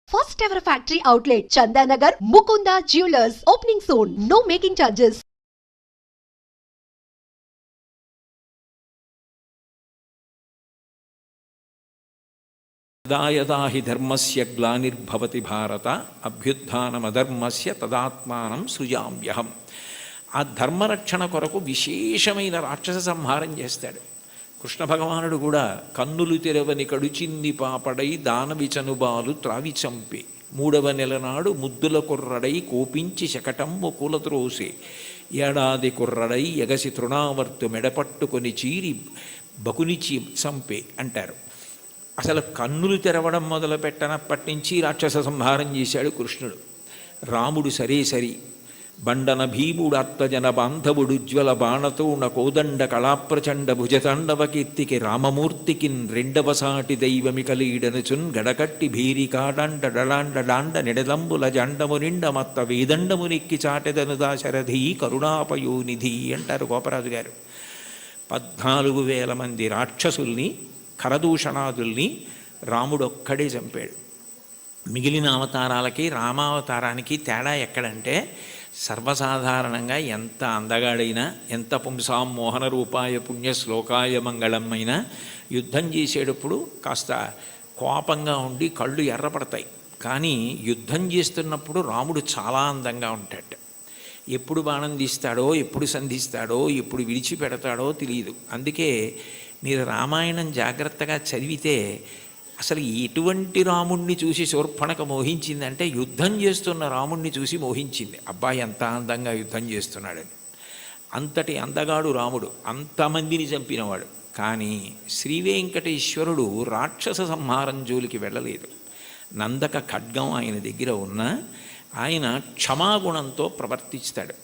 First ever factory outlet, Chandanagar, Mukunda Jewelers, opening soon. No making charges. యదా యదా హి ధర్మస్య గ్లానిర్భవతి భారత అభ్యుత్థానమధర్మస్య తదాత్మానం సృజామ్యహం. ఆ ధర్మరక్షణ కొరకు విశేషమైన రాక్షస సంహారం చేస్తాడు కృష్ణ భగవానుడు కూడా. కన్నులు తెరవని కడుచిన్ని పాపడై దానవిచనుబాలు త్రావి చంపే, మూడవ నెల నాడు ముద్దుల కుర్రడై కోపించి శకటమ్ము కూలత్రోసే, ఏడాది కుర్రడై ఎగసి తృణావర్తు మెడపట్టుకొని చీరి బకునిచి చంపే అంటారు. అసలు కన్నులు తెరవడం మొదలు పెట్టనప్పటి నుంచి రాక్షస సంహారం చేశాడు కృష్ణుడు. రాముడు సరే సరి బండన భీముడాత్మజన బాంధవుడుజ్వల బాణతోణ కోదండ కళాప్రచండ భుజతాండవ కీర్తికి రామమూర్తికిన్ రెండవ సాటి దైవమికలీడనుచున్ గడకట్టి భీరికాడాండ డడాండ డాండ నిడలంబుల జండము నిండ మత్త వేదండము నెక్కి చాటెదను దాశరథి కరుణాపయోనిధి అంటారు గోపరాజు గారు. 14,000 మంది రాక్షసుల్ని కరదూషణాదుల్ని రాముడొక్కడే చంపాడు. మిగిలిన అవతారాలకి రామావతారానికి తేడా ఎక్కడంటే, సర్వసాధారణంగా ఎంత అందగాడైనా, ఎంత పుంసాం మోహన రూపాయ పుణ్య శ్లోకాయ మంగళం అయినా యుద్ధం చేసేటప్పుడు కాస్త కోపంగా ఉండి కళ్ళు ఎర్రపడతాయి. కానీ యుద్ధం చేస్తున్నప్పుడు రాముడు చాలా అందంగా ఉంటాడు. ఎప్పుడు బాణం తీస్తాడో, ఎప్పుడు సంధిస్తాడో, ఎప్పుడు విడిచిపెడతాడో తెలియదు. అందుకే మీరు రామాయణం జాగ్రత్తగా చదివితే అసలు ఎటువంటి రాముణ్ణి చూసి శూర్పణఖ మోహించిందంటే, యుద్ధం చేస్తున్న రాముణ్ణి చూసి మోహించింది. అబ్బాయి ఎంత అందంగా యుద్ధం చేస్తున్నాడని. అంతటి అందగాడు రాముడు, అంతమందిని చంపినవాడు. కానీ శ్రీవేంకటేశ్వరుడు రాక్షస సంహారం జోలికి వెళ్ళలేదు. నందక ఖడ్గం ఆయన దగ్గర ఉన్న ఆయన క్షమాగుణంతో ప్రవర్తిస్తాడు.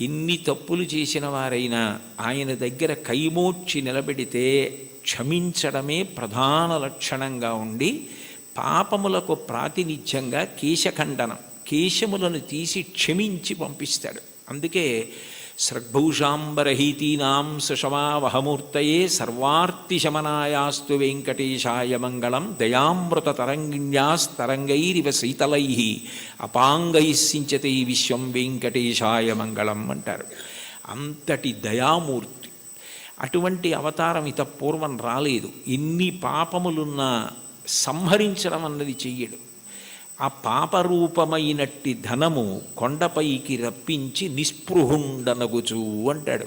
ఎన్ని తప్పులు చేసిన వారైనా ఆయన దగ్గర కైమోడ్చి నిలబెడితే క్షమించడమే ప్రధాన లక్షణంగా ఉండి, పాపములకు ప్రాతినిధ్యంగా కేశఖండనం, కేశములను తీసి క్షమించి పంపిస్తాడు. అందుకే సృగ్భూషాంబరహీతీనాం సుషమావహమూర్తయే సర్వార్తిశమనాయాస్తు వెంకటేశాయ మంగళం దయామృత తరంగిణ్యాస్తరంగైరివ శీతలై అపాంగై సించతే విశ్వం వెంకటేశాయ మంగళం అంటారు. అంతటి దయామూర్తి. అటువంటి అవతారం ఇత పూర్వం రాలేదు. ఎన్ని పాపములున్నా సంహరించడం అన్నది చెయ్యడు. ఆ పాపరూపమైనట్టి ధనము కొండపైకి రప్పించి నిస్పృహుండనగుచు అంటాడు.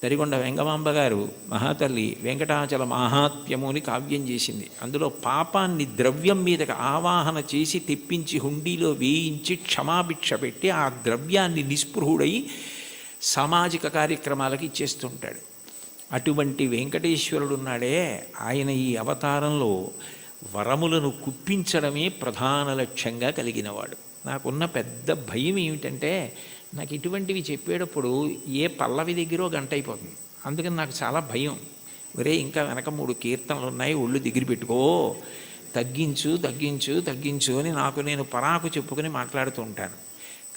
తరిగొండ వెంగమాంబ గారు మహాతల్లి వెంకటాచల మహాత్మ్యముని కావ్యం చేసింది. అందులో పాపాన్ని ద్రవ్యం మీదకి ఆవాహన చేసి తెప్పించి హుండీలో వేయించి క్షమాభిక్ష పెట్టి ఆ ద్రవ్యాన్ని నిస్పృహుడై సామాజిక కార్యక్రమాలకు ఇచ్చేస్తుంటాడు. అటువంటి వెంకటేశ్వరుడున్నాడే, ఆయన ఈ అవతారంలో వరములను కుప్పించడమే ప్రధాన లక్ష్యంగా కలిగినవాడు. నాకున్న పెద్ద భయం ఏమిటంటే, నాకు ఇటువంటివి చెప్పేటప్పుడు ఏ పల్లవి దగ్గరో గంట అయిపోతుంది. అందుకని నాకు చాలా భయం. ఒరే, ఇంకా వెనక 3 కీర్తనలు ఉన్నాయి, ఒళ్ళు దగ్గర పెట్టుకో, తగ్గించు తగ్గించు తగ్గించు అని నాకు నేను పరాకు చెప్పుకొని మాట్లాడుతూ ఉంటాను.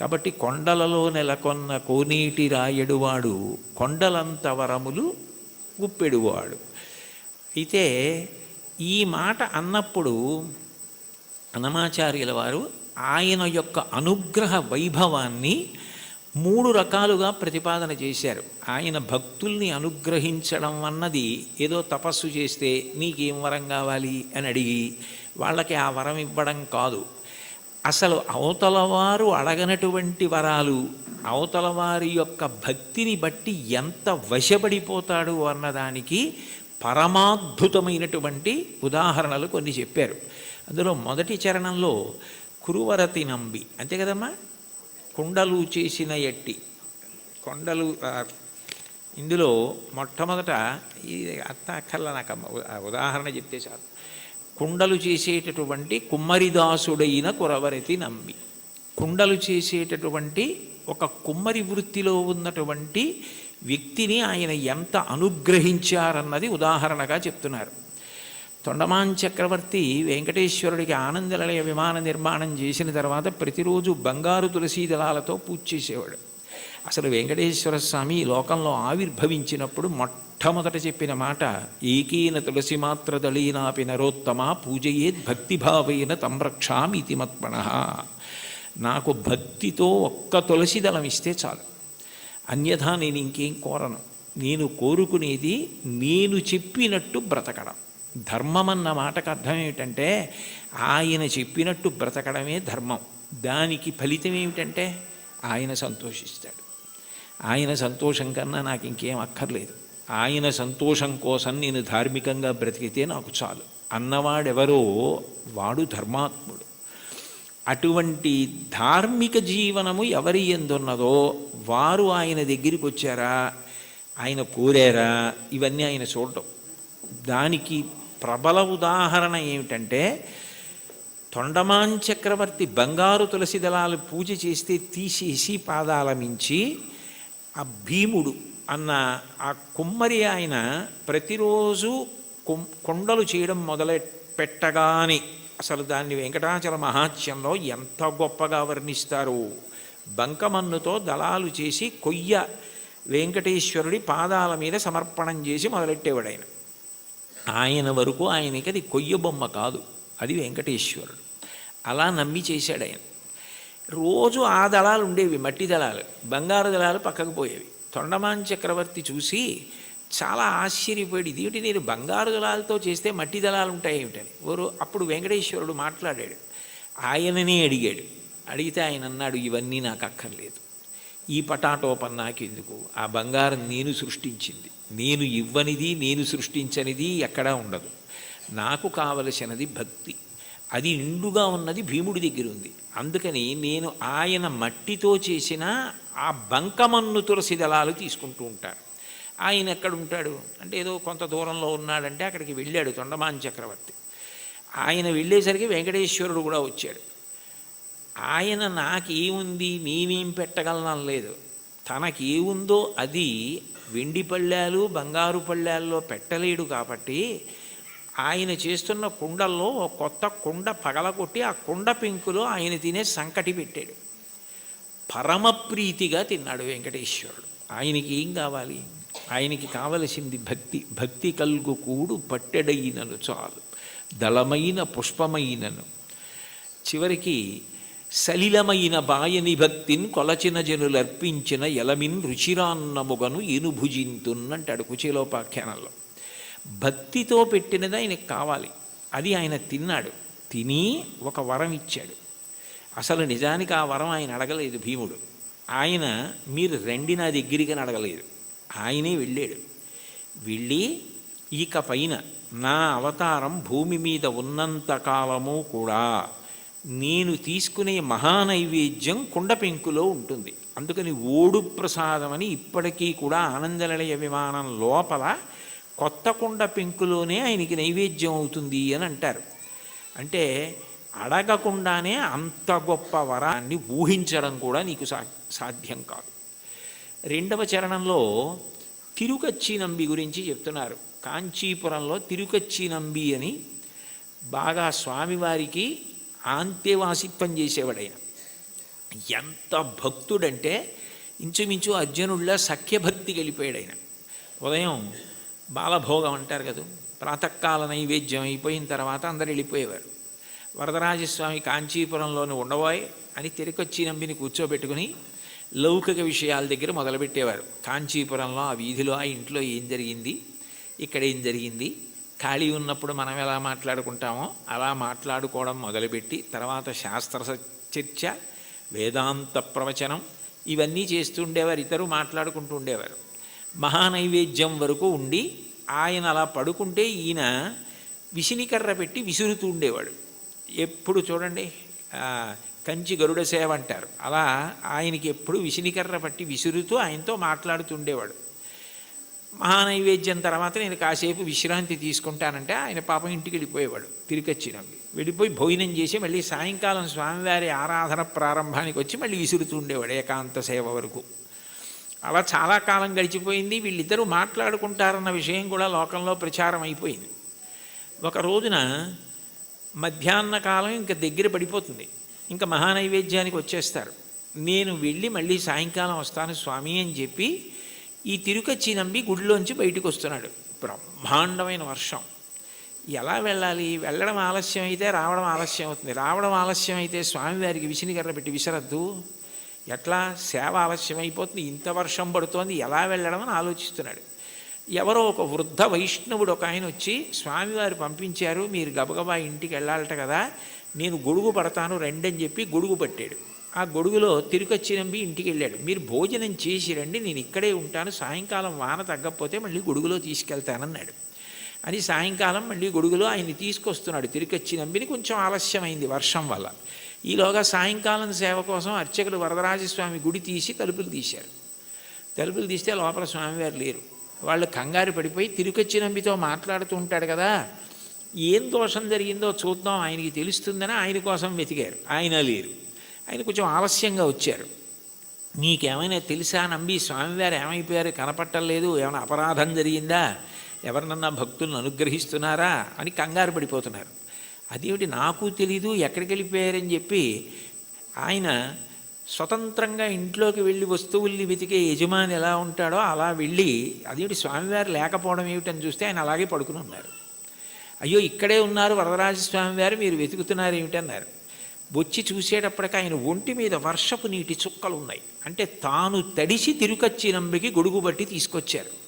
కాబట్టి కొండలలో నెలకొన్న కోనేటి రాయడువాడు కొండలంత వరములు గుప్పెడువాడు. అయితే ఈ మాట అన్నప్పుడు అన్నమాచార్యుల వారు ఆయన యొక్క అనుగ్రహ వైభవాన్ని 3 రకాలుగా ప్రతిపాదన చేశారు. ఆయన భక్తుల్ని అనుగ్రహించడం అన్నది ఏదో తపస్సు చేస్తే నీకేం వరం కావాలి అని అడిగి వాళ్ళకి ఆ వరం ఇవ్వడం కాదు. అసలు అవతల వారు అడగనటువంటి వరాలు, అవతల వారి యొక్క భక్తిని బట్టి ఎంత వశపడిపోతాడు అన్నదానికి పరమాద్భుతమైనటువంటి ఉదాహరణలు కొన్ని చెప్పారు. అందులో మొదటి చరణంలో కురువరతి నంబి, అంతే కదమ్మా, కుండలు చేసిన ఎట్టి కొండలు. ఇందులో మొట్టమొదట ఈ అక్కర్ల నాకు ఉదాహరణ చెప్తే చాలు. కుండలు చేసేటటువంటి కుమ్మరిదాసుడైన కురవరతి నంబి, కుండలు చేసేటటువంటి ఒక కుమ్మరి వృత్తిలో ఉన్నటువంటి వ్యక్తిని ఆయన ఎంత అనుగ్రహించారన్నది ఉదాహరణగా చెప్తున్నారు. తొండమాన్ చక్రవర్తి వెంకటేశ్వరుడికి ఆనందనిలయ విమాన నిర్మాణం చేసిన తర్వాత ప్రతిరోజు బంగారు తులసీ దళాలతో పూజ చేసేవాడు. అసలు వెంకటేశ్వర స్వామి ఈ లోకంలో ఆవిర్భవించినప్పుడు మొట్టమొదట చెప్పిన మాట ఏకీన తులసి మాత్ర దళీనాపి నరోత్తమ పూజయేద్ భక్తిభావేన తంరక్షామితి మత్పణః. నాకు భక్తితో ఒక్క తులసి దళం ఇస్తే చాలు, అన్యథా నేను ఇంకేం కోరను. నేను కోరుకునేది నేను చెప్పినట్టు బ్రతకడం. ధర్మం అన్న మాటకు అర్థం ఏమిటంటే ఆయన చెప్పినట్టు బ్రతకడమే ధర్మం. దానికి ఫలితం ఏమిటంటే ఆయన సంతోషిస్తాడు. ఆయన సంతోషం కన్నా నాకు ఇంకేం అక్కర్లేదు. ఆయన సంతోషం కోసం నేను ధార్మికంగా బ్రతికితే నాకు చాలు అన్నవాడెవరో వాడు ధర్మాత్ముడు. అటువంటి ధార్మిక జీవనము ఎవరి ఎందున్నదో వారు ఆయన దగ్గరికి వచ్చారా, ఆయన కోరారా, ఇవన్నీ ఆయన చూడటం. దానికి ప్రబల ఉదాహరణ ఏమిటంటే తొండమాన్ చక్రవర్తి బంగారు తులసి దళాలు పూజ చేస్తే తీసేసి పాదాల మించి ఆ భీముడు అన్న ఆ కుమ్మరి ఆయన ప్రతిరోజు కొండలు చేయడం పెట్టగానే అసలు దాన్ని వెంకటాచల మహాత్యంలో ఎంత గొప్పగా వర్ణిస్తారు. బంకమన్నుతో దళాలు చేసి కొయ్య వెంకటేశ్వరుడి పాదాల మీద సమర్పణం చేసి మొదలెట్టేవాడు ఆయన. ఆయన వరకు ఆయనకి అది కొయ్య బొమ్మ కాదు, అది వెంకటేశ్వరుడు. అలా నమ్మి చేశాడు ఆయన. రోజు ఆ దళాలు ఉండేవి, మట్టి దళాలు. బంగారు దళాలు పక్కకు పోయేవి. తొండమాన్ చక్రవర్తి చూసి చాలా ఆశ్చర్యపోయాడు, ఇదేమిటి నేను బంగారు దళాలతో చేస్తే మట్టి దళాలు ఉంటాయి ఏమిటని. అప్పుడు వెంకటేశ్వరుడు మాట్లాడాడు, ఆయననే అడిగాడు. అడిగితే ఆయన అన్నాడు, ఇవన్నీ నాకు అక్కర్లేదు, ఈ పటాటోపం నాకెందుకు, ఆ బంగారం నేను సృష్టించింది, నేను ఇవ్వనిది నేను సృష్టించనిది ఎక్కడా ఉండదు. నాకు కావలసినది భక్తి, అది నిండుగా ఉన్నది భీముడి దగ్గర ఉంది. అందుకని నేను ఆయన మట్టితో చేసిన ఆ బంకమన్ను తులసి దళాలు తీసుకుంటూ ఉంటాను. ఆయన ఎక్కడ ఉంటాడు అంటే ఏదో కొంత దూరంలో ఉన్నాడంటే అక్కడికి వెళ్ళాడు తొండమాన్ చక్రవర్తి. ఆయన వెళ్ళేసరికి వెంకటేశ్వరుడు కూడా వచ్చాడు. ఆయన నాకేముంది నేనేం పెట్టగలను లేదు, తనకేముందో అది వెండి పళ్ళాలు బంగారు పళ్ళాల్లో పెట్టలేడు. కాబట్టి ఆయన చేస్తున్న కుండల్లో కొత్త కుండ పగలగొట్టి ఆ కుండ పెంకులో ఆయన తినే సంకటి పెట్టాడు. పరమప్రీతిగా తిన్నాడు వెంకటేశ్వరుడు. ఆయనకి ఏం కావాలి, ఆయనకి కావలసింది భక్తి. భక్తి కల్గు కూడు పట్టెడైనను చాలు, దళమైన పుష్పమైనను. చివరికి సలిలమైన బాయని భక్తిని కొలచిన జనులర్పించిన ఎలమిన్ రుచిరాన్నముగను ఏనుభుజింతున్నంటాడు కుచేలోపాఖ్యానంలో. భక్తితో పెట్టినది ఆయనకు కావాలి, అది ఆయన తిన్నాడు. తిని ఒక వరం ఇచ్చాడు. అసలు నిజానికి ఆ వరం ఆయన అడగలేదు భీముడు. ఆయన మీరు రండి నా దగ్గరికి అడగలేదు, ఆయనే వెళ్ళాడు. వెళ్ళి ఇక పైన నా అవతారం భూమి మీద ఉన్నంతకాలము కూడా నేను తీసుకునే మహానైవేద్యం కుండ పెంకులో ఉంటుంది. అందుకని ఓడు ప్రసాదం అని ఇప్పటికీ కూడా ఆనందనిలయ విమానం లోపల కొత్త కుండ పెంకులోనే ఆయనకి నైవేద్యం అవుతుంది అని అంటారు. అంటే అడగకుండానే అంత గొప్ప వరాన్ని ఊహించడం కూడా నీకు సాధ్యం కాదు. రెండవ చరణంలో తిరుకచ్చి నంబి గురించి చెప్తున్నారు. కాంచీపురంలో తిరుకచ్చి నంబి అని బాగా స్వామివారికి ఆంత్యవాసిత్వం చేసేవాడైన. ఎంత భక్తుడంటే ఇంచుమించు అర్జునుడిలా సఖ్యభక్తి గెలిపాడు ఆయన. ఉదయం బాలభోగం అంటారు కదా, ప్రాతకాల నైవేద్యం అయిపోయిన తర్వాత అందరు వెళ్ళిపోయేవారు. వరదరాజస్వామి కాంచీపురంలోని ఉండబోయ్ అని తిరుకొచ్చి నంబిని కూర్చోబెట్టుకుని లౌకిక విషయాల దగ్గర మొదలుపెట్టేవారు. కాంచీపురంలో ఆ వీధిలో ఆ ఇంట్లో ఏం జరిగింది, ఇక్కడ ఏం జరిగింది, ఖాళీ ఉన్నప్పుడు మనం ఎలా మాట్లాడుకుంటామో అలా మాట్లాడుకోవడం మొదలుపెట్టి తర్వాత శాస్త్ర చర్చ, వేదాంత ప్రవచనం ఇవన్నీ చేస్తూ ఉండేవారు. ఇద్దరు మాట్లాడుకుంటూ ఉండేవారు. మహానైవేద్యం వరకు ఉండి ఆయన అలా పడుకుంటే ఈయన విసినికర్ర పెట్టి విసురుతూ ఉండేవాడు. ఎప్పుడు చూడండి కంచి గరుడ సేవ అంటారు, అలా ఆయనకి ఎప్పుడు విసినికర్ర పట్టి విసురుతూ ఆయనతో మాట్లాడుతూ ఉండేవాడు. మహానైవేద్యం తర్వాత నేను కాసేపు విశ్రాంతి తీసుకుంటానంటే ఆయన పాపం ఇంటికి వెళ్ళిపోయేవాడు. తిరిగొచ్చినవి వెళ్ళిపోయి భోజనం చేసి మళ్ళీ సాయంకాలం స్వామివారి ఆరాధన ప్రారంభానికి వచ్చి మళ్ళీ విసురుతూ ఉండేవాడు ఏకాంత సేవ వరకు. అలా చాలా కాలం గడిచిపోయింది. వీళ్ళిద్దరూ మాట్లాడుకుంటారన్న విషయం కూడా లోకంలో ప్రచారం అయిపోయింది. ఒక రోజున మధ్యాహ్న కాలం ఇంకా దగ్గర పడిపోతుంది, ఇంకా మహానైవేద్యానికి వచ్చేస్తారు. నేను వెళ్ళి మళ్ళీ సాయంకాలం వస్తాను స్వామి అని చెప్పి ఈ తిరుకచ్చి నంబి గుడిలోంచి బయటకు వస్తున్నాడు. బ్రహ్మాండమైన వర్షం. ఎలా వెళ్ళాలి? వెళ్ళడం ఆలస్యం అయితే రావడం ఆలస్యం అవుతుంది. రావడం ఆలస్యం అయితే స్వామివారికి విసినిగర్ర పెట్టి విసరద్దు. ఎట్లా? సేవ ఆలస్యం అయిపోతుంది, ఇంత వర్షం పడుతోంది, ఎలా వెళ్ళడం అని ఆలోచిస్తున్నాడు. ఎవరో ఒక వృద్ధ వైష్ణవుడు ఒక ఆయన వచ్చి, స్వామివారు పంపించారు, మీరు గబగబా ఇంటికి వెళ్ళాలట కదా, నేను గొడుగు పడతాను రండి అని చెప్పి గొడుగు పట్టాడు. ఆ గొడుగులో తిరుకచ్చి నంబి ఇంటికి వెళ్ళాడు. మీరు భోజనం చేసి రండి, నేను ఇక్కడే ఉంటాను, సాయంకాలం వాన తగ్గకపోతే మళ్ళీ గొడుగులో తీసుకెళ్తానన్నాడు. అని సాయంకాలం మళ్ళీ గొడుగులో ఆయన్ని తీసుకొస్తున్నాడు తిరుకచ్చి నంబిని. కొంచెం ఆలస్యమైంది వర్షం వల్ల. ఈలోగా సాయంకాలం సేవ కోసం అర్చకులు వరదరాజస్వామి గుడి తీసి తలుపులు తీశారు. తలుపులు తీస్తే లోపల స్వామివారు లేరు. వాళ్ళు కంగారు పడిపోయి తిరుకచ్చి నంబితో మాట్లాడుతూ ఉంటాడు కదా, ఏం దోషం జరిగిందో చూద్దాం ఆయనకి తెలుస్తుందని ఆయన కోసం వెతికారు. ఆయన లేరు. ఆయన కొంచెం ఆలస్యంగా వచ్చారు. నీకేమైనా తెలుసా నంబి, స్వామివారు ఏమైపోయారు, కనపట్టలేదు, ఏమైనా అపరాధం జరిగిందా, ఎవరినన్నా భక్తులను అనుగ్రహిస్తున్నారా అని కంగారు పడిపోతున్నారు. అదేమిటి నాకు తెలీదు, ఎక్కడికి వెళ్ళిపోయారని చెప్పి ఆయన స్వతంత్రంగా ఇంట్లోకి వెళ్ళి వస్తువుల్ని వెతికే యజమాని ఎలా ఉంటాడో అలా వెళ్ళి, అదేమిటి స్వామివారు లేకపోవడం ఏమిటని చూస్తే ఆయన అలాగే పడుకుని ఉన్నారు. అయ్యో ఇక్కడే ఉన్నారు వరదరాజస్వామి వారు, మీరు వెతుకుతున్నారు ఏమిటన్నారు. వచ్చి చూసేటప్పటికి ఆయన ఒంటి మీద వర్షపు నీటి చుక్కలు ఉన్నాయి. అంటే తాను తడిసి తిరుకచ్చి నంబికి గొడుగు బట్టి తీసుకొచ్చారు.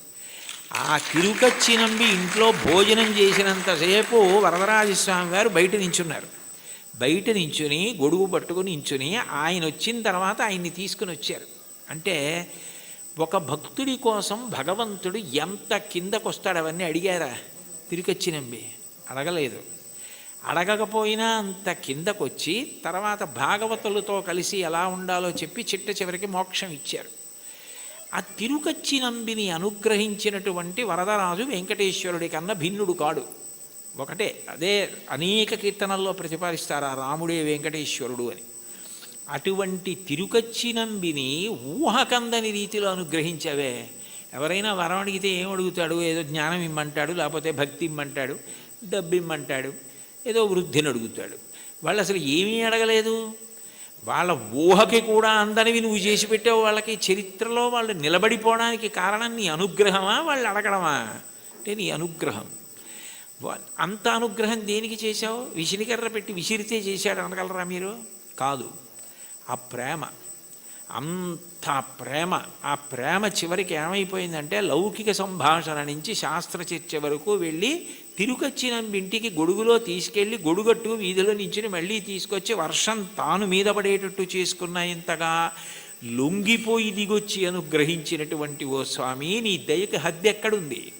ఆ తిరుకచ్చి నంబి ఇంట్లో భోజనం చేసినంతసేపు వరదరాజస్వామి వారు బయట నించున్నారు. బయట నించుని గొడుగు పట్టుకుని నించుని ఆయన వచ్చిన తర్వాత ఆయన్ని తీసుకుని వచ్చారు. అంటే ఒక భక్తుడి కోసం భగవంతుడు ఎంత కిందకొస్తాడు అవన్నీ అడిగారా తిరుకచ్చి నంబి? అడగలేదు. అడగకపోయినా అంత కిందకొచ్చి తర్వాత భాగవతులతో కలిసి ఎలా ఉండాలో చెప్పి చిట్ట చివరికి మోక్షం ఇచ్చారు. ఆ తిరుకచ్చి నంబిని అనుగ్రహించినటువంటి వరదరాజు వెంకటేశ్వరుడి కన్నా భిన్నుడు కాడు. ఒకటే, అదే అనేక కీర్తనల్లో ప్రతిపాదిస్తారు, ఆ రాముడే వెంకటేశ్వరుడు అని. అటువంటి తిరుకచ్చి నంబిని ఊహకందని రీతిలో అనుగ్రహించవే. ఎవరైనా వరం అడిగితే ఏం అడుగుతాడు? ఏదో జ్ఞానం ఇమ్మంటాడు, లేకపోతే భక్తి ఇమ్మంటాడు, డబ్బు ఇమ్మంటాడు, ఏదో వృద్ధిని అడుగుతాడు. వాళ్ళు అసలు ఏమీ అడగలేదు. వాళ్ళ ఊహకి కూడా అందనివి నువ్వు చేసి పెట్టావు. వాళ్ళకి చరిత్రలో వాళ్ళు నిలబడిపోవడానికి కారణం నీ అనుగ్రహమా, వాళ్ళు అడగడమా? అంటే నీ అనుగ్రహం. అంత అనుగ్రహం దేనికి చేశావు? విసిరికర్ర పెట్టి విసిరితే చేశాడు అనగలరా మీరు? కాదు. ఆ ప్రేమ, అంత ప్రేమ. ఆ ప్రేమ చివరికి ఏమైపోయిందంటే లౌకిక సంభాషణ నుంచి శాస్త్ర చర్చ వరకు వెళ్ళి తిరుకచ్చి నంబి ఇంటికి గొడుగులో తీసుకెళ్ళి గొడుగట్టు వీధిలో నించుని మళ్ళీ తీసుకొచ్చి వర్షం తాను మీద పడేటట్టు చేసుకున్న ఇంతగా లొంగిపోయి దిగొచ్చి అనుగ్రహించినటువంటి ఓ స్వామి, నీ దయకి హద్దెక్కడుంది?